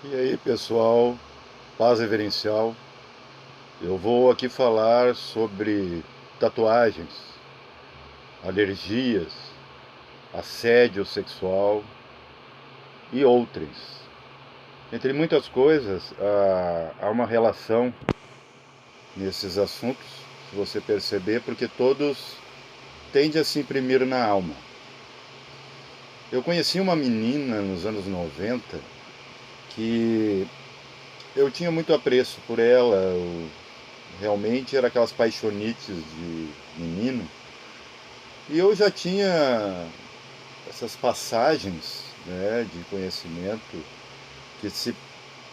E aí pessoal, paz reverencial. Eu vou aqui falar sobre tatuagens, alergias, assédio sexual e outras. Entre muitas coisas, há uma relação nesses assuntos, se você perceber, porque todos tendem a se imprimir na alma. Eu conheci uma menina nos anos 90 que eu tinha muito apreço por ela. Realmente era aquelas paixonites de menino. E eu já tinha essas passagens, né, de conhecimento que se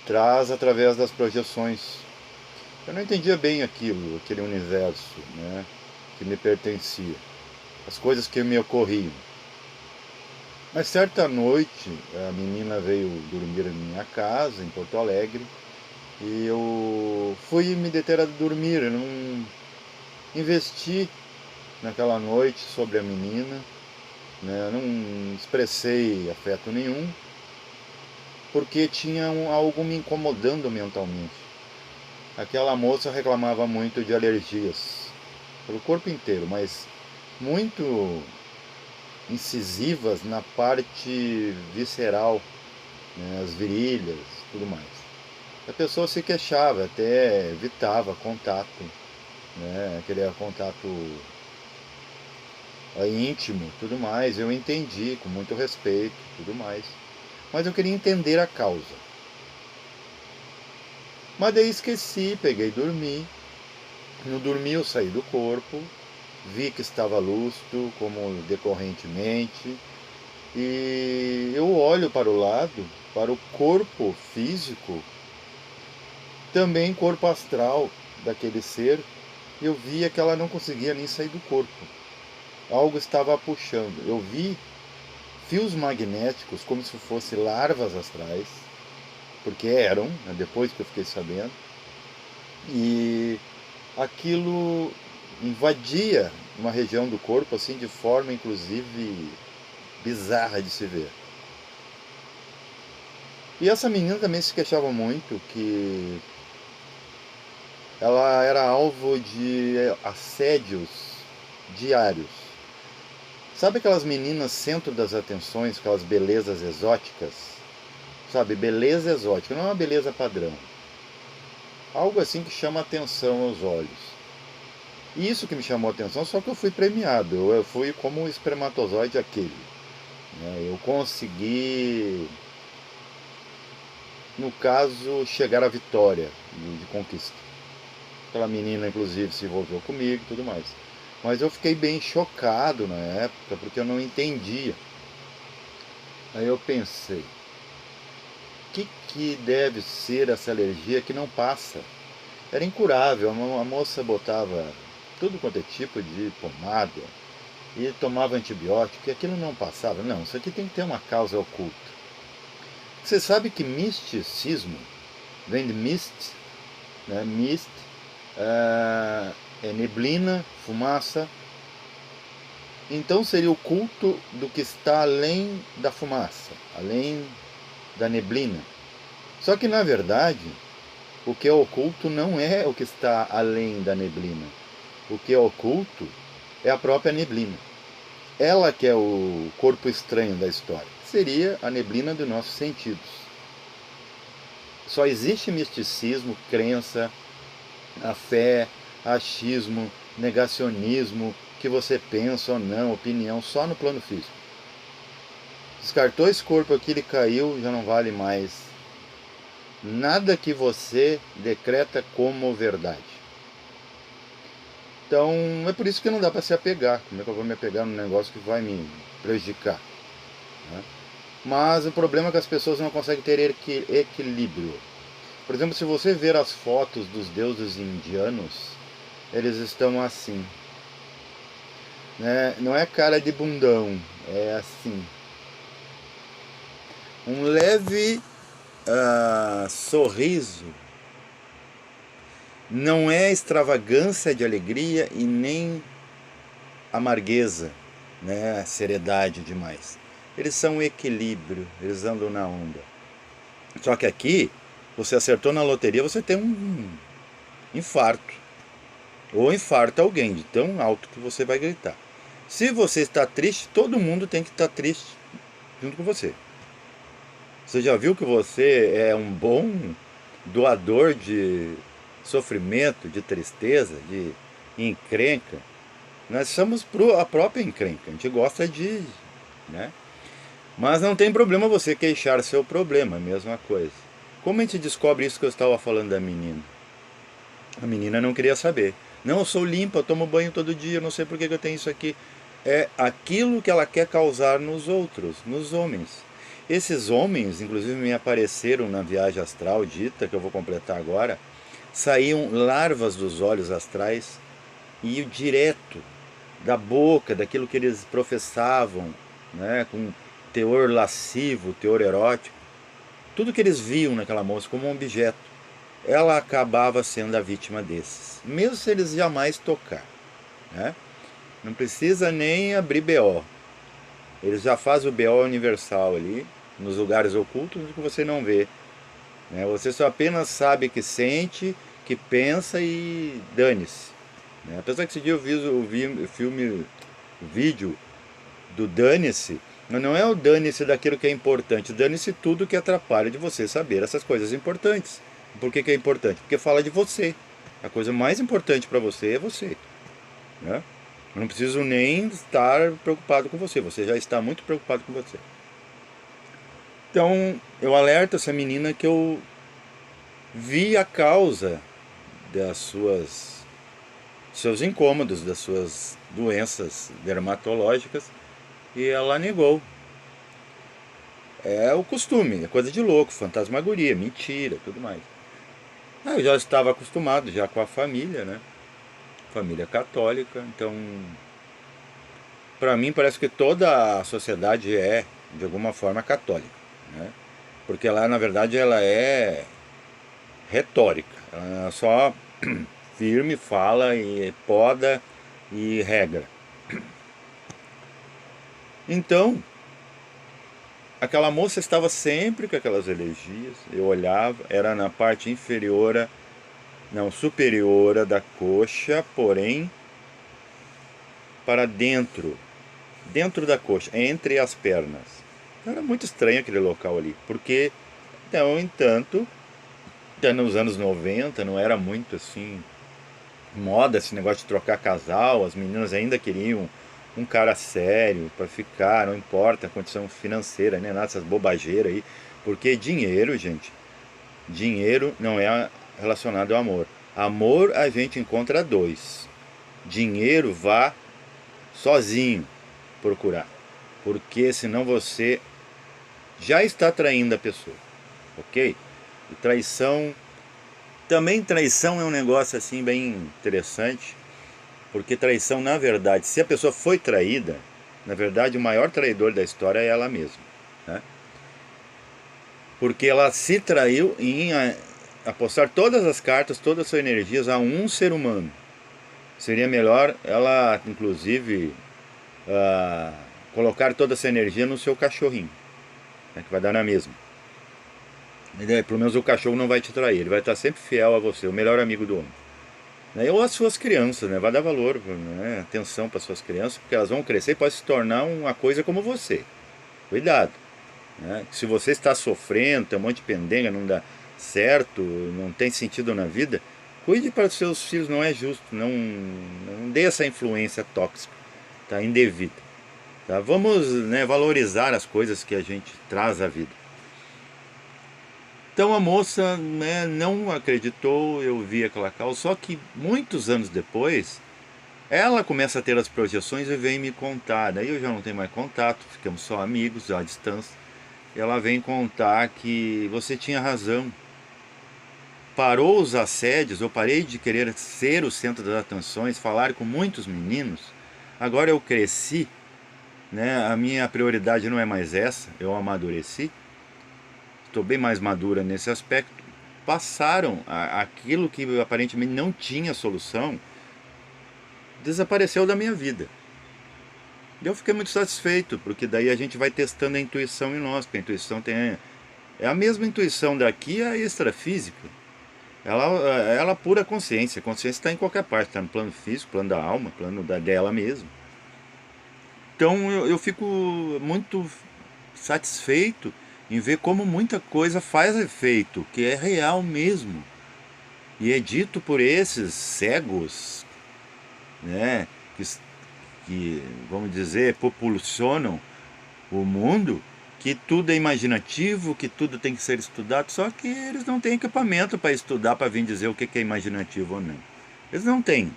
traz através das projeções. Eu não entendia bem aquilo, aquele universo, né, que me pertencia, as coisas que me ocorriam. Mas certa noite a menina veio dormir em minha casa, em Porto Alegre, e eu fui me deter a dormir. Eu não investi naquela noite sobre a menina, né? Não expressei afeto nenhum, porque tinha algo me incomodando mentalmente. Aquela moça reclamava muito de alergias pelo corpo inteiro, mas muito incisivas na parte visceral, né? As virilhas, tudo mais. A pessoa se queixava, até evitava contato, né? Aquele contato íntimo, tudo mais. Eu entendi com muito respeito, tudo mais. Mas eu queria entender a causa. Mas daí esqueci, peguei e dormi. No dormir eu saí do corpo, vi que estava lúcido, como decorrentemente, e eu olho para o lado, para o corpo físico, também corpo astral daquele ser, e eu via que ela não conseguia nem sair do corpo. Algo estava a puxando. Eu vi fios magnéticos como se fossem larvas astrais, porque eram, né, depois que eu fiquei sabendo, e aquilo invadia uma região do corpo assim de forma inclusive bizarra de se ver. E essa menina também se queixava muito que ela era alvo de assédios diários. Sabe aquelas meninas centro das atenções, aquelas belezas exóticas? Sabe, beleza exótica, não é uma beleza padrão. Algo assim que chama atenção aos olhos. E isso que me chamou a atenção, só que eu fui premiado. Eu fui como o espermatozoide aquele, né? Eu consegui, no caso, chegar à vitória de conquista. Aquela menina, inclusive, se envolveu comigo e tudo mais. Mas eu fiquei bem chocado na época, porque eu não entendia. Aí eu pensei, o que deve ser essa alergia que não passa? Era incurável. A moça botava tudo quanto é tipo de pomada e tomava antibiótico e aquilo não passava. Não, isso aqui tem que ter uma causa oculta. Você sabe que misticismo vem de mist, né? Mist é neblina, fumaça. Então seria o culto do que está além da fumaça, além da neblina. Só que na verdade, o que é oculto não é o que está além da neblina. O que é oculto é a própria neblina. Ela que é o corpo estranho da história. Seria a neblina dos nossos sentidos. Só existe misticismo, crença, a fé, achismo, negacionismo, que você pensa ou não, opinião, só no plano físico. Descartou esse corpo aqui, ele caiu, já não vale mais nada que você decreta como verdade. Então é por isso que não dá para se apegar. Como é que eu vou me apegar num negócio que vai me prejudicar? Né? Mas o problema é que as pessoas não conseguem ter equilíbrio. Por exemplo, se você ver as fotos dos deuses indianos, eles estão assim, né? Não é cara de bundão, é assim. Um leve sorriso. Não é extravagância de alegria e nem amargueza, né? Seriedade demais. Eles são um equilíbrio, eles andam na onda. Só que aqui, você acertou na loteria, você tem um infarto. Ou infarta alguém de tão alto que você vai gritar. Se você está triste, todo mundo tem que estar triste junto com você. Você já viu que você é um bom doador de sofrimento, de tristeza, de encrenca? Nós somos a própria encrenca, a gente gosta de, né? Mas não tem problema você queixar seu problema, a mesma coisa. Como a gente descobre isso que eu estava falando da menina? A menina não queria saber. Não, eu sou limpa, eu tomo banho todo dia, não sei por que eu tenho isso aqui. É aquilo que ela quer causar nos outros, nos homens. Esses homens, inclusive me apareceram na viagem astral dita, que eu vou completar agora, saíam larvas dos olhos astrais e direto da boca, daquilo que eles professavam, né, com teor lascivo, teor erótico. Tudo que eles viam naquela moça como um objeto, ela acabava sendo a vítima desses, mesmo se eles jamais tocar, né? Não precisa nem abrir BO, eles já fazem o BO universal ali, nos lugares ocultos que você não vê, né? Você só apenas sabe que sente, que pensa e dane-se, né? Apesar que esse dia eu vi o filme, o vídeo do dane-se, mas não é o dane-se daquilo que é importante, dane-se tudo que atrapalha de você saber essas coisas importantes. Por que é importante? Porque fala de você. A coisa mais importante para você é você, né? Eu não preciso nem estar preocupado com você, você já está muito preocupado com você. Então, eu alerto essa menina que eu vi a causa das suas seus incômodos, das suas doenças dermatológicas, e ela negou. É o costume, é coisa de louco, fantasmagoria, mentira, tudo mais. Eu já estava acostumado já com a família, né? Família católica, então para mim parece que toda a sociedade é de alguma forma católica, né? Porque lá na verdade ela é retórica, ela só firme, fala e poda e regra. Então, aquela moça estava sempre com aquelas energias, eu olhava, era na parte inferior, não, superior da coxa, porém para dentro, dentro da coxa, entre as pernas. Era muito estranho aquele local ali, porque, no entanto, até nos anos 90 não era muito assim moda esse negócio de trocar casal, as meninas ainda queriam um cara sério para ficar, não importa a condição financeira, nem nada dessas bobageiras aí, porque dinheiro, gente, dinheiro não é relacionado ao amor. Amor a gente encontra dois. Dinheiro vá sozinho procurar, porque senão você já está traindo a pessoa, ok? E traição, também traição é um negócio assim bem interessante, porque traição na verdade, se a pessoa foi traída, na verdade o maior traidor da história é ela mesma, né? Porque ela se traiu em apostar todas as cartas, todas as suas energias a um ser humano. Seria melhor ela, inclusive, colocar toda essa energia no seu cachorrinho, né, que vai dar na mesma. Pelo menos o cachorro não vai te trair, ele vai estar sempre fiel a você, o melhor amigo do homem. Ou as suas crianças, né? Vai dar valor, né? Atenção para suas crianças, porque elas vão crescer e podem se tornar uma coisa como você. Cuidado, né? Se você está sofrendo, tem um monte de pendenga, não dá certo, não tem sentido na vida, cuide para os seus filhos, não é justo, não dê essa influência tóxica, tá? Indevida. Tá? Vamos, né, valorizar as coisas que a gente traz à vida. Então a moça, né, não acreditou, eu vi aquela causa, só que muitos anos depois, ela começa a ter as projeções e vem me contar. Daí eu já não tenho mais contato, ficamos só amigos, já à distância. Ela vem contar que você tinha razão. Parou os assédios, eu parei de querer ser o centro das atenções, falar com muitos meninos. Agora eu cresci, né? A minha prioridade não é mais essa, eu amadureci. Estou bem mais madura nesse aspecto. Passaram aquilo que aparentemente não tinha solução, desapareceu da minha vida. E eu fiquei muito satisfeito, porque daí a gente vai testando a intuição em nós, porque a intuição tem É a mesma intuição daqui, a extrafísica. Ela é pura consciência. A consciência está em qualquer parte, está no plano físico, plano da alma, plano dela mesmo. Então eu fico muito satisfeito em ver como muita coisa faz efeito, que é real mesmo. E é dito por esses cegos, né, que vamos dizer, populacionam o mundo, que tudo é imaginativo, que tudo tem que ser estudado, só que eles não têm equipamento para estudar, para vir dizer o que é imaginativo ou não. Eles não têm,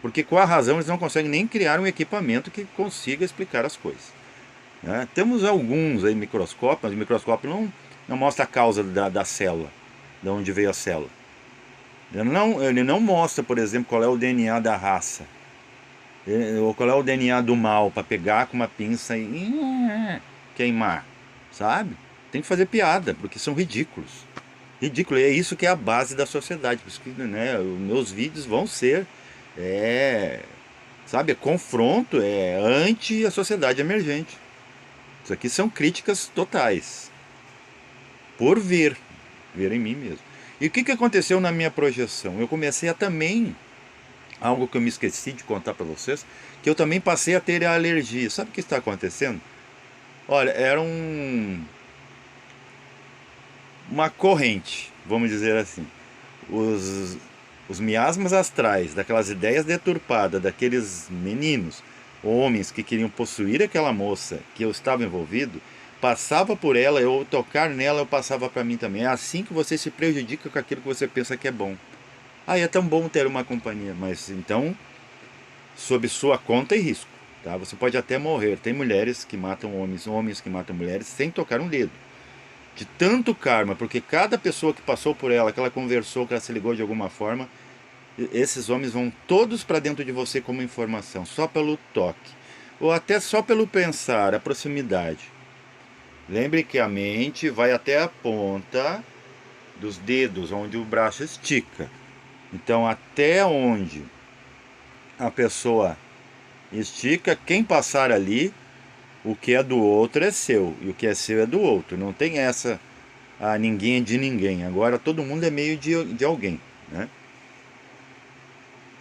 porque com a razão eles não conseguem nem criar um equipamento que consiga explicar as coisas. Né? Temos alguns aí microscópios, mas o microscópio não mostra a causa da célula, de onde veio a célula. Ele não mostra, por exemplo, qual é o DNA da raça, ou qual é o DNA do mal, para pegar com uma pinça e queimar, sabe? Tem que fazer piada, porque são ridículos. Ridículo, é isso que é a base da sociedade. Por isso que, né, os meus vídeos vão ser, sabe, confronto, anti a sociedade emergente. Isso aqui são críticas totais, por ver em mim mesmo. E o que aconteceu na minha projeção? Eu comecei a também, algo que eu me esqueci de contar para vocês, que eu também passei a ter alergia. Sabe o que está acontecendo? Olha, era uma corrente, vamos dizer assim. Os miasmas astrais, daquelas ideias deturpadas, daqueles meninos, homens que queriam possuir aquela moça que eu estava envolvido, passava por ela, eu tocar nela, eu passava para mim também. É assim que você se prejudica com aquilo que você pensa que é bom. Ah, é tão bom ter uma companhia, mas então, sob sua conta e risco. Tá? Você pode até morrer. Tem mulheres que matam homens, homens que matam mulheres sem tocar um dedo. De tanto karma, porque cada pessoa que passou por ela, que ela conversou, que ela se ligou de alguma forma, esses homens vão todos para dentro de você como informação, só pelo toque. Ou até só pelo pensar, a proximidade. Lembre que a mente vai até a ponta dos dedos, onde o braço estica. Então, até onde a pessoa estica, quem passar ali, o que é do outro é seu, e o que é seu é do outro. Não tem essa, ninguém é de ninguém. Agora todo mundo é meio de alguém, né?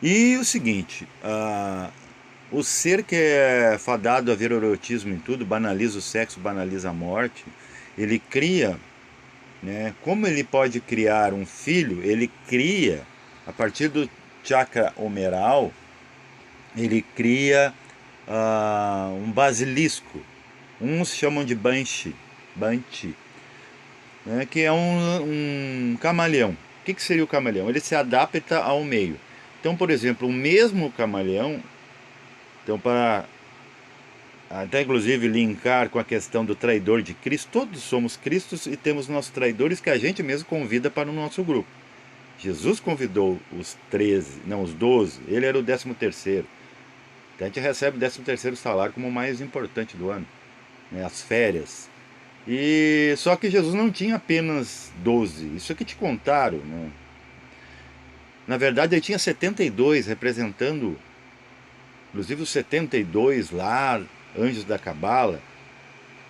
E o seguinte, o ser que é fadado a ver erotismo em tudo, banaliza o sexo, banaliza a morte, ele cria, né? Como ele pode criar um filho? Ele cria, a partir do chakra humeral, ele cria um basilisco. Uns chamam de banshee, né, que é um camaleão. O que seria o camaleão? Ele se adapta ao meio. Então, por exemplo, o mesmo camaleão, então para até inclusive linkar com a questão do traidor de Cristo, todos somos Cristos e temos nossos traidores que a gente mesmo convida para o nosso grupo. Jesus convidou os 13, não, os 12, ele era o 13º. Então a gente recebe o 13º salário como o mais importante do ano, né, as férias. E só que Jesus não tinha apenas 12, isso que te contaram, né? Na verdade ele tinha 72 representando, inclusive os 72 lá, anjos da Cabala.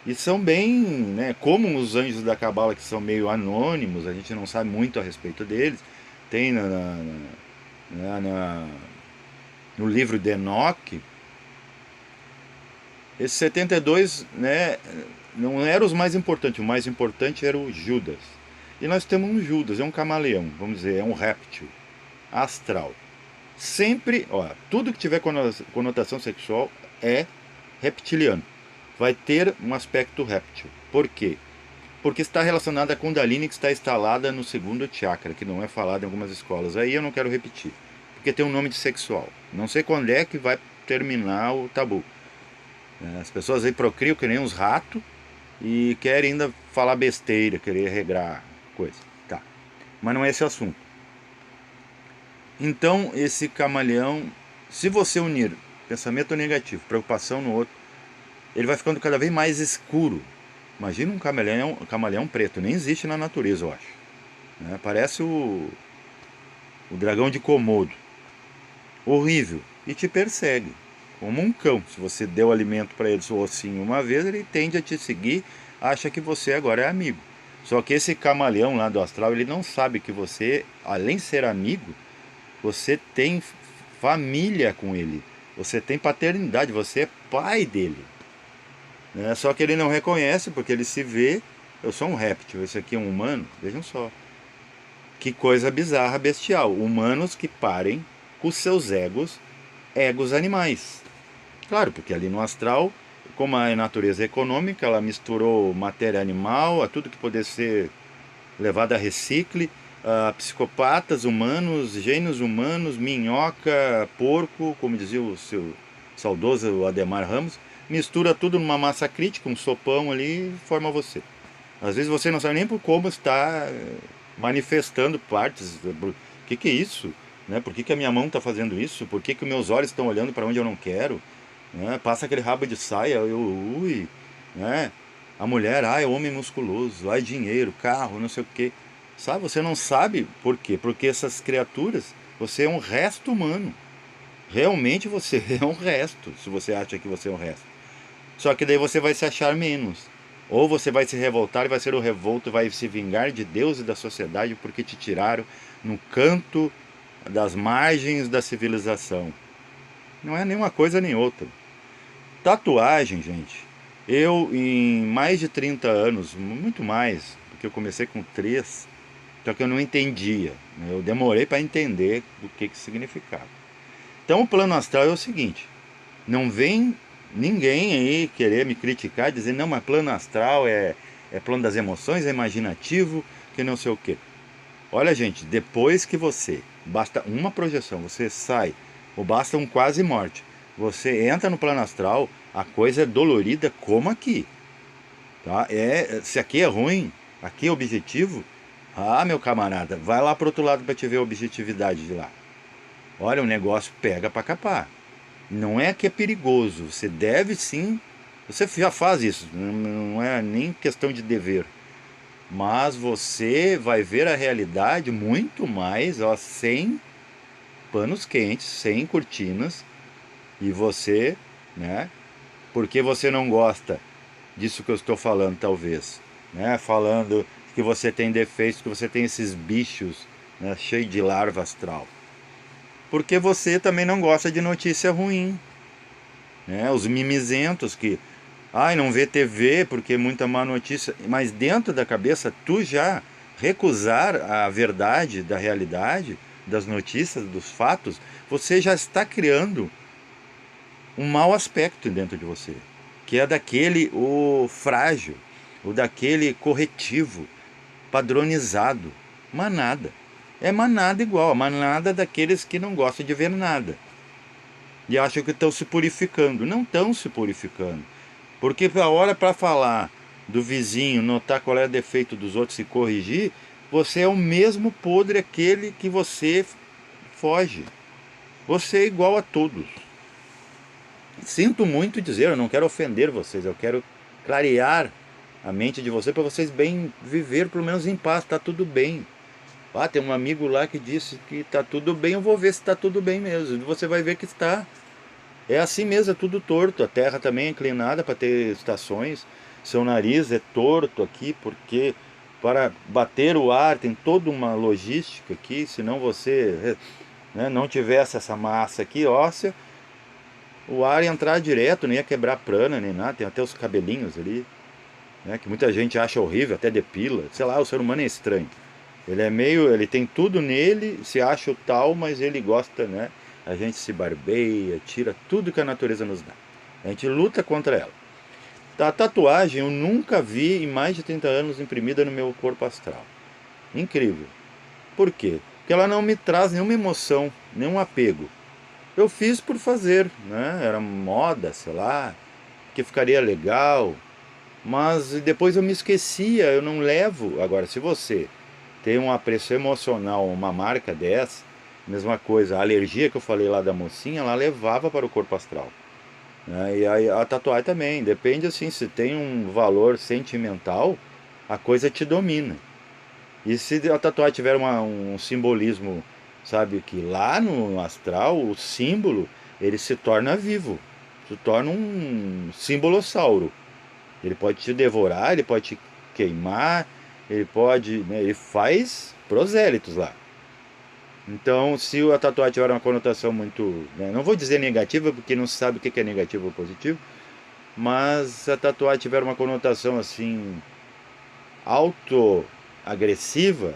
E são bem, né, como os anjos da Cabala, que são meio anônimos, a gente não sabe muito a respeito deles. Tem no livro de Enoque, esses 72, né, não eram os mais importantes, o mais importante era o Judas. E nós temos um Judas, é um camaleão, vamos dizer, é um réptil astral. Sempre, ó, tudo que tiver conotação sexual é reptiliano. Vai ter um aspecto réptil. Por quê? Porque está relacionada à Kundalini, que está instalada no 2º chakra, que não é falado em algumas escolas. Aí eu não quero repetir, porque tem um nome de sexual. Não sei quando é que vai terminar o tabu. As pessoas aí procriam que nem uns ratos e querem ainda falar besteira, querer regrar coisa. Tá. Mas não é esse o assunto. Então, esse camaleão, se você unir pensamento negativo, preocupação no outro, ele vai ficando cada vez mais escuro. Imagina um camaleão preto, nem existe na natureza, eu acho. Né? Parece o dragão de Komodo. Horrível. E te persegue, como um cão. Se você deu alimento para ele, seu ossinho, uma vez, ele tende a te seguir, acha que você agora é amigo. Só que esse camaleão lá do astral, ele não sabe que você, além de ser amigo, você tem família com ele. Você tem paternidade, você é pai dele. Né? Só que ele não reconhece porque ele se vê, eu sou um réptil, esse aqui é um humano. Vejam só. Que coisa bizarra, bestial. Humanos que parem com seus egos animais. Claro, porque ali no astral, como a natureza é econômica, ela misturou matéria animal, a tudo que poder ser levado a recicle, a psicopatas humanos, gênios humanos, minhoca, porco, como dizia o seu saudoso Ademar Ramos, mistura tudo numa massa crítica, um sopão ali, e forma você. Às vezes você não sabe nem por como está manifestando partes. O que é isso? Né? Por que a minha mão está fazendo isso? Por que os meus olhos estão olhando para onde eu não quero? Né? Passa aquele rabo de saia, ui, né? A mulher, ai, homem musculoso, ai, dinheiro, carro, não sei o quê. Sabe, você não sabe por quê? Porque essas criaturas, você é um resto humano. Realmente você é um resto, se você acha que você é um resto. Só que daí você vai se achar menos. Ou você vai se revoltar e vai ser o revolto, vai se vingar de Deus e da sociedade porque te tiraram no canto das margens da civilização. Não é nenhuma coisa nem outra. Tatuagem, gente. Eu, em mais de 30 anos, muito mais, porque eu comecei com 3, só que eu não entendia. Né? Eu demorei para entender o que significava. Então, o plano astral é o seguinte: não vem ninguém aí querer me criticar, dizer, não, mas plano astral é plano das emoções, é imaginativo, que não sei o quê. Olha, gente, depois que você, basta uma projeção, você sai, ou basta um quase morte, você entra no plano astral, a coisa é dolorida como aqui. Tá? Se aqui é ruim, aqui é objetivo, ah, meu camarada, vai lá pro outro lado para te ver a objetividade de lá. Olha, o negócio pega para capar. Não é que é perigoso, você deve sim, você já faz isso, não é nem questão de dever. Mas você vai ver a realidade muito mais, ó, sem panos quentes, sem cortinas, e você, né? Porque você não gosta disso que eu estou falando, talvez, né? Falando que você tem defeitos, que você tem esses bichos, né, cheios de larva astral. Porque você também não gosta de notícia ruim, né? Os mimizentos que, ai, não vê TV porque é muita má notícia, mas dentro da cabeça tu já recusar a verdade da realidade, das notícias, dos fatos, você já está criando um mau aspecto dentro de você, que é daquele o frágil, o daquele corretivo, padronizado, manada. É manada igual, a manada daqueles que não gostam de ver nada. E acham que estão se purificando. Não estão se purificando. Porque a hora para falar do vizinho, notar qual é o defeito dos outros e corrigir, você é o mesmo podre aquele que você foge. Você é igual a todos. Sinto muito dizer, eu não quero ofender vocês, eu quero clarear a mente de vocês para vocês bem viver, pelo menos em paz, está tudo bem. Ah, tem um amigo lá que disse que está tudo bem, eu vou ver se está tudo bem mesmo. E você vai ver que está. É assim mesmo, é tudo torto. A terra também é inclinada para ter estações. Seu nariz é torto aqui porque para bater o ar tem toda uma logística aqui. Senão você, né, não tivesse essa massa aqui óssea, o ar ia entrar direto, nem ia quebrar prana nem nada. Tem até os cabelinhos ali, né, que muita gente acha horrível, até depila. Sei lá, o ser humano é estranho. Ele é meio, ele tem tudo nele, se acha o tal, mas ele gosta, né? A gente se barbeia, tira tudo que a natureza nos dá. A gente luta contra ela. A tatuagem eu nunca vi em mais de 30 anos imprimida no meu corpo astral. Incrível. Por quê? Porque ela não me traz nenhuma emoção, nenhum apego. Eu fiz por fazer, né? Era moda, sei lá, que ficaria legal. Mas depois eu me esquecia, eu não levo. Agora, se você tem um apreço emocional, uma marca dessa, mesma coisa, a alergia que eu falei lá da mocinha, ela levava para o corpo astral. Né? E a tatuagem também, depende assim, se tem um valor sentimental, a coisa te domina. E se a tatuagem tiver um simbolismo, sabe, que lá no astral, o símbolo, ele se torna vivo, se torna um simbolossauro. Ele pode te devorar, ele pode te queimar, ele pode, né, ele faz prosélitos lá. Então, se a tatuagem tiver uma conotação muito, né, não vou dizer negativa, porque não se sabe o que é negativo ou positivo, mas se a tatuagem tiver uma conotação assim, autoagressiva,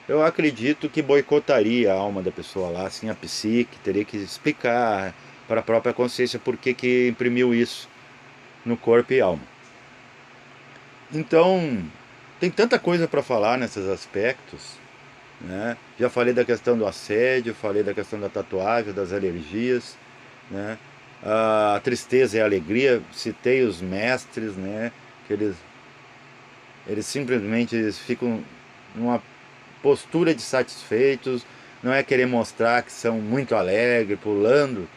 eu acredito que boicotaria a alma da pessoa lá, assim, a psique, teria que explicar para a própria consciência por que que imprimiu isso no corpo e alma. Então, tem tanta coisa para falar nesses aspectos, né? Já falei da questão do assédio, falei da questão da tatuagem, das alergias, né? A tristeza e a alegria, citei os mestres, né? Que eles simplesmente ficam numa postura de satisfeitos, não é querer mostrar que são muito alegres, pulando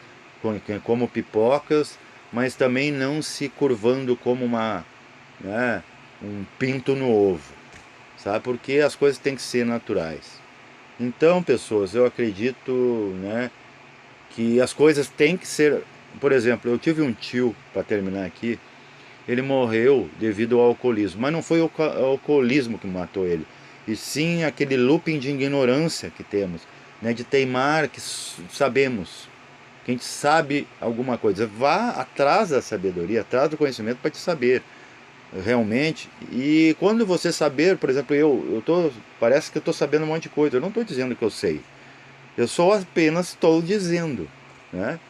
como pipocas, mas também não se curvando como né, um pinto no ovo, sabe? Porque as coisas têm que ser naturais. Então, pessoas, eu acredito, né, que as coisas têm que ser. Por exemplo, eu tive um tio, para terminar aqui, ele morreu devido ao alcoolismo, mas não foi o alcoolismo que matou ele, e sim aquele looping de ignorância que temos, né, de teimar que sabemos, que a gente sabe alguma coisa. Vá atrás da sabedoria, atrás do conhecimento para te saber realmente. E quando você saber, por exemplo, parece que eu estou sabendo um monte de coisa. Eu não estou dizendo que eu sei. Eu só apenas estou dizendo, né?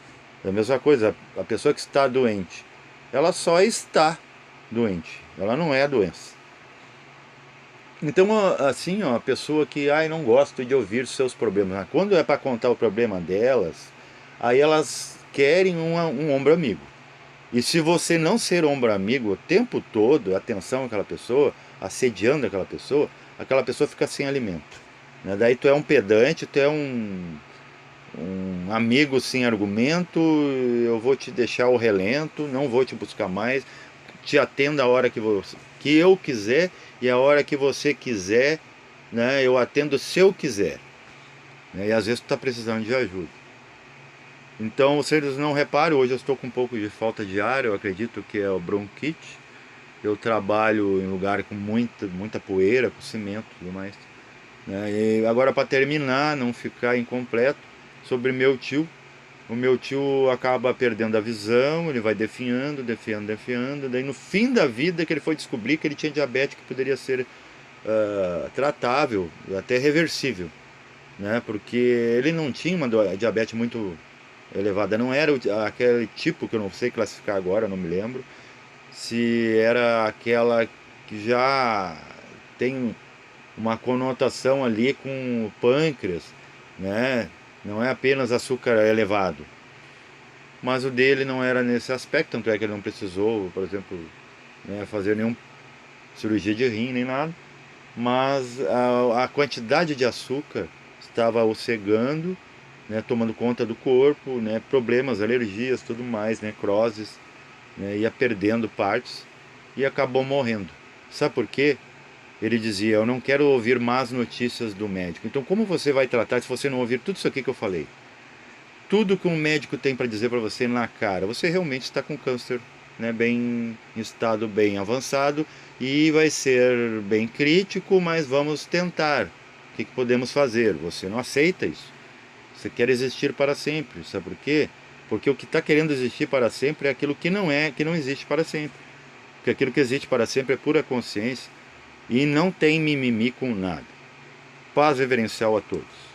É a mesma coisa, a pessoa que está doente, ela só está doente. Ela não é a doença. Então, assim, ó, a pessoa que, ai, não gosta de ouvir seus problemas. Quando é para contar o problema delas, aí elas querem um ombro amigo. E se você não ser ombro amigo o tempo todo, atenção àquela pessoa, assediando aquela pessoa fica sem alimento, né? Daí tu é um pedante, tu é um amigo sem argumento, eu vou te deixar ao relento, não vou te buscar mais, te atendo a hora que eu quiser e a hora que você quiser, né? Eu atendo se eu quiser, né? E às vezes tu está precisando de ajuda. Então, vocês não reparam, hoje eu estou com um pouco de falta de ar, eu acredito que é o bronquite. Eu trabalho em lugar com muita poeira, com cimento e tudo mais, né? E agora, para terminar, não ficar incompleto, sobre meu tio. O meu tio acaba perdendo a visão, ele vai definhando, definhando, definhando. Daí no fim da vida que ele foi descobrir que ele tinha diabetes que poderia ser tratável, até reversível, né? Porque ele não tinha uma diabetes muito elevada, não era aquele tipo que eu não sei classificar agora, não me lembro, se era aquela que já tem uma conotação ali com o pâncreas, né? Não é apenas açúcar elevado. Mas o dele não era nesse aspecto, tanto é que ele não precisou, por exemplo, né, fazer nenhuma cirurgia de rim nem nada. Mas a quantidade de açúcar estava o cegando, né, tomando conta do corpo, né, problemas, alergias, tudo mais, necroses, né, ia perdendo partes e acabou morrendo. Sabe por quê? Ele dizia: eu não quero ouvir más notícias do médico. Então, como você vai tratar se você não ouvir tudo isso aqui que eu falei? Tudo que um médico tem para dizer para você na cara, você realmente está com câncer, né, bem em estado bem avançado e vai ser bem crítico, mas vamos tentar. O que podemos fazer? Você não aceita isso. Você quer existir para sempre, sabe por quê? Porque o que está querendo existir para sempre é aquilo que não existe para sempre. Porque aquilo que existe para sempre é pura consciência e não tem mimimi com nada. Paz reverencial a todos.